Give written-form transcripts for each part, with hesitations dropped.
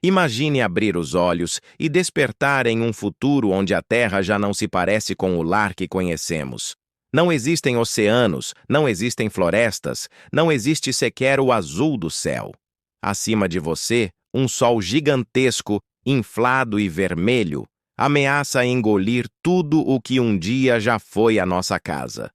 Imagine abrir os olhos e despertar em um futuro onde a Terra já não se parece com o lar que conhecemos. Não existem oceanos, não existem florestas, não existe sequer o azul do céu. Acima de você, um sol gigantesco, inflado e vermelho, ameaça engolir tudo o que um dia já foi a nossa casa.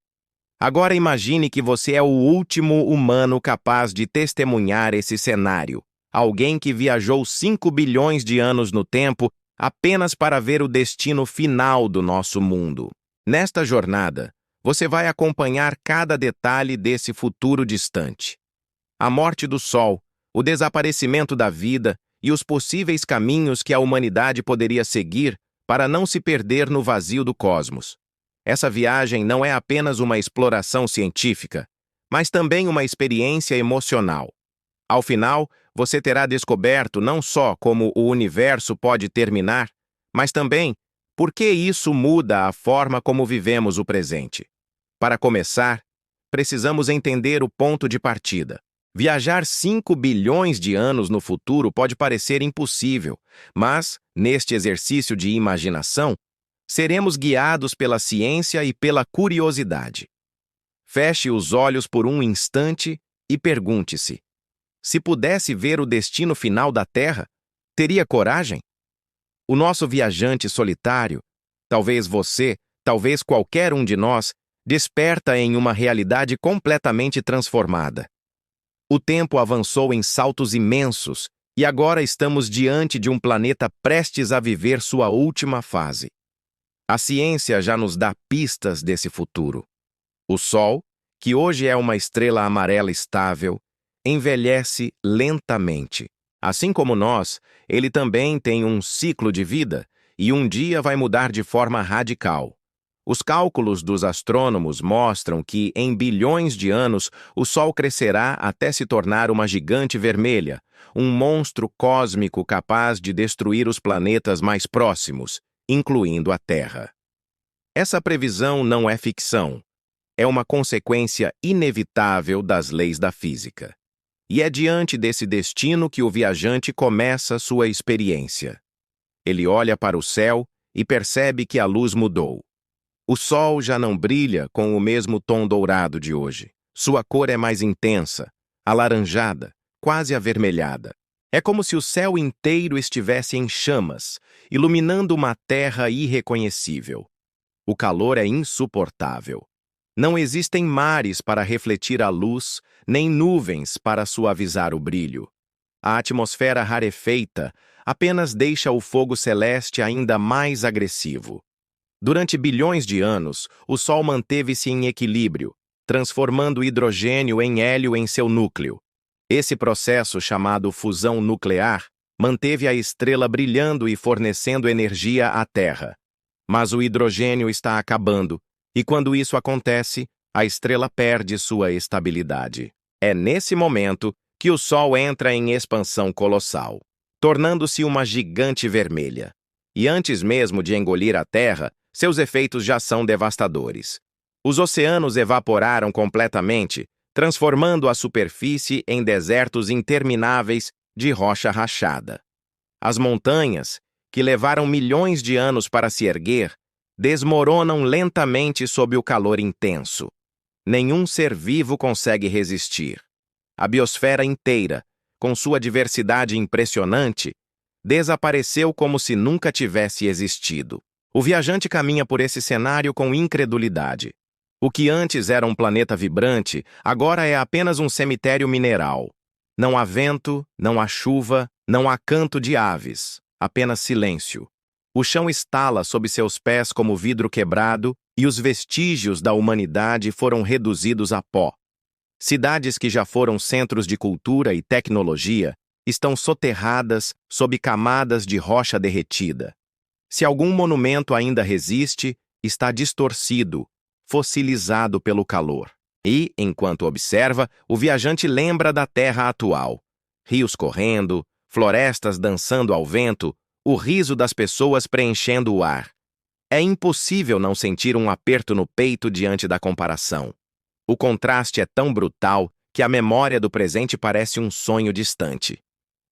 Agora imagine que você é o último humano capaz de testemunhar esse cenário. Alguém que viajou 5 bilhões de anos no tempo apenas para ver o destino final do nosso mundo. Nesta jornada, você vai acompanhar cada detalhe desse futuro distante. A morte do Sol, o desaparecimento da vida e os possíveis caminhos que a humanidade poderia seguir para não se perder no vazio do cosmos. Essa viagem não é apenas uma exploração científica, mas também uma experiência emocional. Ao final, você terá descoberto não só como o universo pode terminar, mas também por que isso muda a forma como vivemos o presente. Para começar, precisamos entender o ponto de partida. Viajar 5 bilhões de anos no futuro pode parecer impossível, mas, neste exercício de imaginação, seremos guiados pela ciência e pela curiosidade. Feche os olhos por um instante e pergunte-se: se pudesse ver o destino final da Terra, teria coragem? O nosso viajante solitário, talvez você, talvez qualquer um de nós, desperta em uma realidade completamente transformada. O tempo avançou em saltos imensos e agora estamos diante de um planeta prestes a viver sua última fase. A ciência já nos dá pistas desse futuro. O Sol, que hoje é uma estrela amarela estável, envelhece lentamente. Assim como nós, ele também tem um ciclo de vida e um dia vai mudar de forma radical. Os cálculos dos astrônomos mostram que, em bilhões de anos, o Sol crescerá até se tornar uma gigante vermelha, um monstro cósmico capaz de destruir os planetas mais próximos, incluindo a Terra. Essa previsão não é ficção. É uma consequência inevitável das leis da física. E é diante desse destino que o viajante começa sua experiência. Ele olha para o céu e percebe que a luz mudou. O Sol já não brilha com o mesmo tom dourado de hoje. Sua cor é mais intensa, alaranjada, quase avermelhada. É como se o céu inteiro estivesse em chamas, iluminando uma terra irreconhecível. O calor é insuportável. Não existem mares para refletir a luz, nem nuvens para suavizar o brilho. A atmosfera rarefeita apenas deixa o fogo celeste ainda mais agressivo. Durante bilhões de anos, o Sol manteve-se em equilíbrio, transformando hidrogênio em hélio em seu núcleo. Esse processo, chamado fusão nuclear, manteve a estrela brilhando e fornecendo energia à Terra. Mas o hidrogênio está acabando, e quando isso acontece, a estrela perde sua estabilidade. É nesse momento que o Sol entra em expansão colossal, tornando-se uma gigante vermelha. E antes mesmo de engolir a Terra, seus efeitos já são devastadores. Os oceanos evaporaram completamente, transformando a superfície em desertos intermináveis de rocha rachada. As montanhas, que levaram milhões de anos para se erguer, desmoronam lentamente sob o calor intenso. Nenhum ser vivo consegue resistir. A biosfera inteira, com sua diversidade impressionante, desapareceu como se nunca tivesse existido. O viajante caminha por esse cenário com incredulidade. O que antes era um planeta vibrante, agora é apenas um cemitério mineral. Não há vento, não há chuva, não há canto de aves, apenas silêncio. O chão estala sob seus pés como vidro quebrado e os vestígios da humanidade foram reduzidos a pó. Cidades que já foram centros de cultura e tecnologia estão soterradas sob camadas de rocha derretida. Se algum monumento ainda resiste, está distorcido, fossilizado pelo calor. E, enquanto observa, o viajante lembra da Terra atual. Rios correndo, florestas dançando ao vento, o riso das pessoas preenchendo o ar. É impossível não sentir um aperto no peito diante da comparação. O contraste é tão brutal que a memória do presente parece um sonho distante.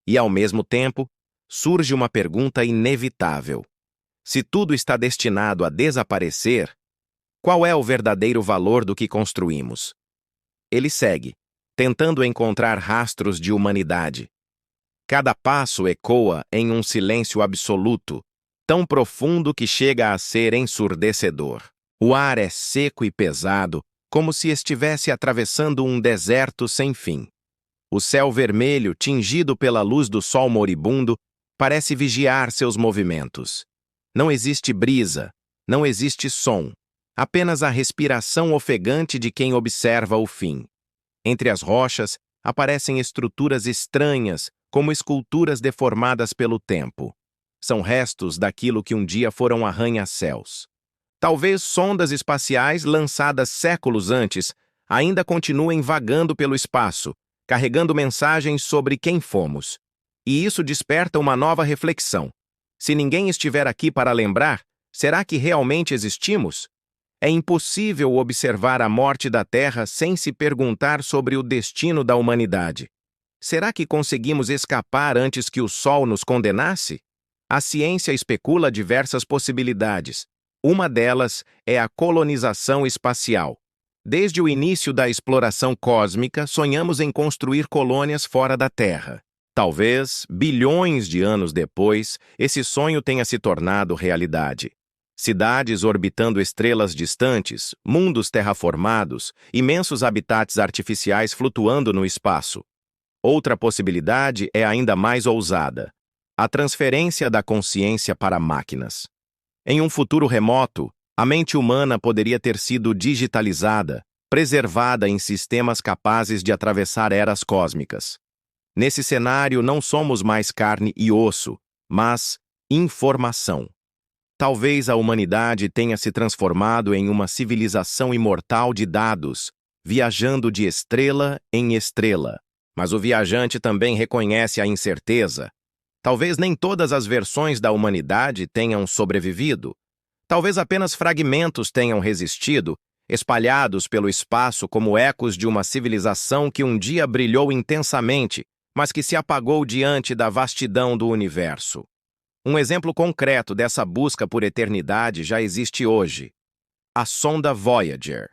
E, ao mesmo tempo, surge uma pergunta inevitável. Se tudo está destinado a desaparecer, qual é o verdadeiro valor do que construímos? Ele segue, tentando encontrar rastros de humanidade. Cada passo ecoa em um silêncio absoluto, tão profundo que chega a ser ensurdecedor. O ar é seco e pesado, como se estivesse atravessando um deserto sem fim. O céu vermelho, tingido pela luz do sol moribundo, parece vigiar seus movimentos. Não existe brisa, não existe som, apenas a respiração ofegante de quem observa o fim. Entre as rochas, aparecem estruturas estranhas, como esculturas deformadas pelo tempo. São restos daquilo que um dia foram arranha-céus. Talvez sondas espaciais lançadas séculos antes ainda continuem vagando pelo espaço, carregando mensagens sobre quem fomos. E isso desperta uma nova reflexão. Se ninguém estiver aqui para lembrar, será que realmente existimos? É impossível observar a morte da Terra sem se perguntar sobre o destino da humanidade. Será que conseguimos escapar antes que o Sol nos condenasse? A ciência especula diversas possibilidades. Uma delas é a colonização espacial. Desde o início da exploração cósmica, sonhamos em construir colônias fora da Terra. Talvez, bilhões de anos depois, esse sonho tenha se tornado realidade. Cidades orbitando estrelas distantes, mundos terraformados, imensos habitats artificiais flutuando no espaço. Outra possibilidade é ainda mais ousada: a transferência da consciência para máquinas. Em um futuro remoto, a mente humana poderia ter sido digitalizada, preservada em sistemas capazes de atravessar eras cósmicas. Nesse cenário, não somos mais carne e osso, mas informação. Talvez a humanidade tenha se transformado em uma civilização imortal de dados, viajando de estrela em estrela. Mas o viajante também reconhece a incerteza. Talvez nem todas as versões da humanidade tenham sobrevivido. Talvez apenas fragmentos tenham resistido, espalhados pelo espaço como ecos de uma civilização que um dia brilhou intensamente, mas que se apagou diante da vastidão do universo. Um exemplo concreto dessa busca por eternidade já existe hoje: a sonda Voyager.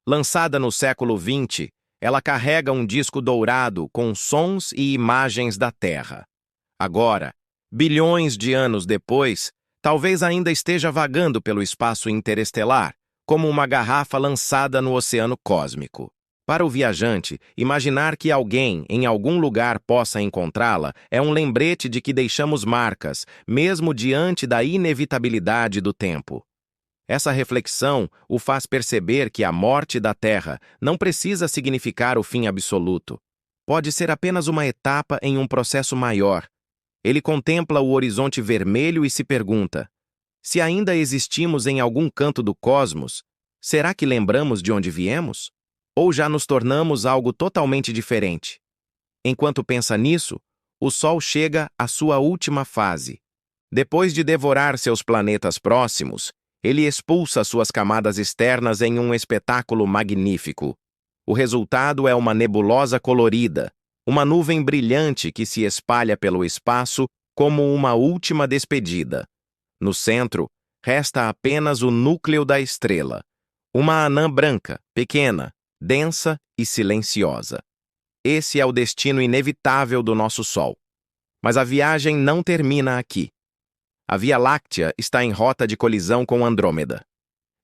Lançada no século XX, ela carrega um disco dourado com sons e imagens da Terra. Agora, bilhões de anos depois, talvez ainda esteja vagando pelo espaço interestelar, como uma garrafa lançada no oceano cósmico. Para o viajante, imaginar que alguém em algum lugar possa encontrá-la é um lembrete de que deixamos marcas, mesmo diante da inevitabilidade do tempo. Essa reflexão o faz perceber que a morte da Terra não precisa significar o fim absoluto. Pode ser apenas uma etapa em um processo maior. Ele contempla o horizonte vermelho e se pergunta: se ainda existimos em algum canto do cosmos, será que lembramos de onde viemos? Ou já nos tornamos algo totalmente diferente? Enquanto pensa nisso, o Sol chega à sua última fase. Depois de devorar seus planetas próximos, ele expulsa suas camadas externas em um espetáculo magnífico. O resultado é uma nebulosa colorida, uma nuvem brilhante que se espalha pelo espaço como uma última despedida. No centro, resta apenas o núcleo da estrela, uma anã branca, pequena, densa e silenciosa. Esse é o destino inevitável do nosso Sol. Mas a viagem não termina aqui. A Via Láctea está em rota de colisão com Andrômeda.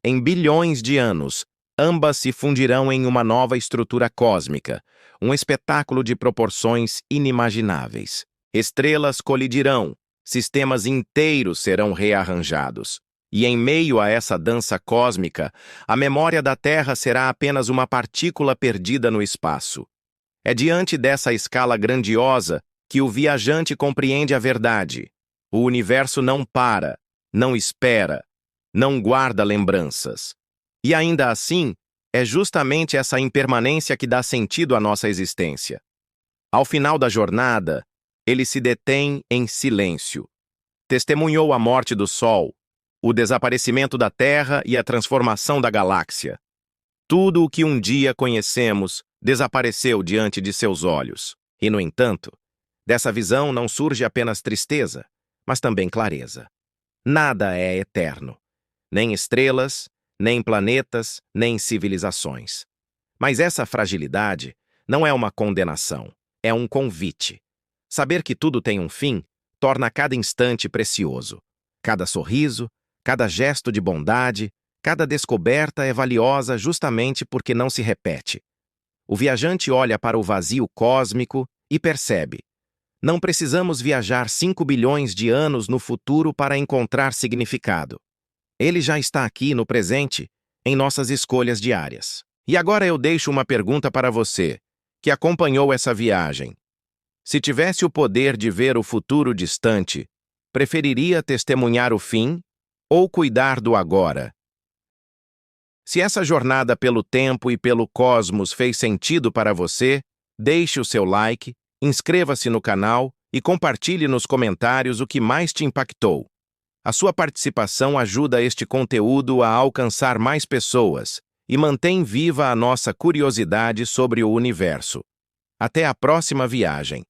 Em bilhões de anos, ambas se fundirão em uma nova estrutura cósmica, um espetáculo de proporções inimagináveis. Estrelas colidirão, sistemas inteiros serão rearranjados. E em meio a essa dança cósmica, a memória da Terra será apenas uma partícula perdida no espaço. É diante dessa escala grandiosa que o viajante compreende a verdade. O universo não para, não espera, não guarda lembranças. E ainda assim, é justamente essa impermanência que dá sentido à nossa existência. Ao final da jornada, ele se detém em silêncio. Testemunhou a morte do Sol, o desaparecimento da Terra e a transformação da galáxia. Tudo o que um dia conhecemos desapareceu diante de seus olhos. E, no entanto, Dessa visão não surge apenas tristeza, mas também clareza. Nada é eterno. Nem estrelas, nem planetas, nem civilizações. Mas essa fragilidade não é uma condenação, é um convite. Saber que tudo tem um fim torna cada instante precioso. Cada sorriso, cada gesto de bondade, cada descoberta é valiosa justamente porque não se repete. O viajante olha para o vazio cósmico e percebe: não precisamos viajar 5 bilhões de anos no futuro para encontrar significado. Ele já está aqui no presente, em nossas escolhas diárias. E agora eu deixo uma pergunta para você, que acompanhou essa viagem. Se tivesse o poder de ver o futuro distante, preferiria testemunhar o fim ou cuidar do agora? Se essa jornada pelo tempo e pelo cosmos fez sentido para você, deixe o seu like, inscreva-se no canal e compartilhe nos comentários o que mais te impactou. A sua participação ajuda este conteúdo a alcançar mais pessoas e mantém viva a nossa curiosidade sobre o universo. Até a próxima viagem!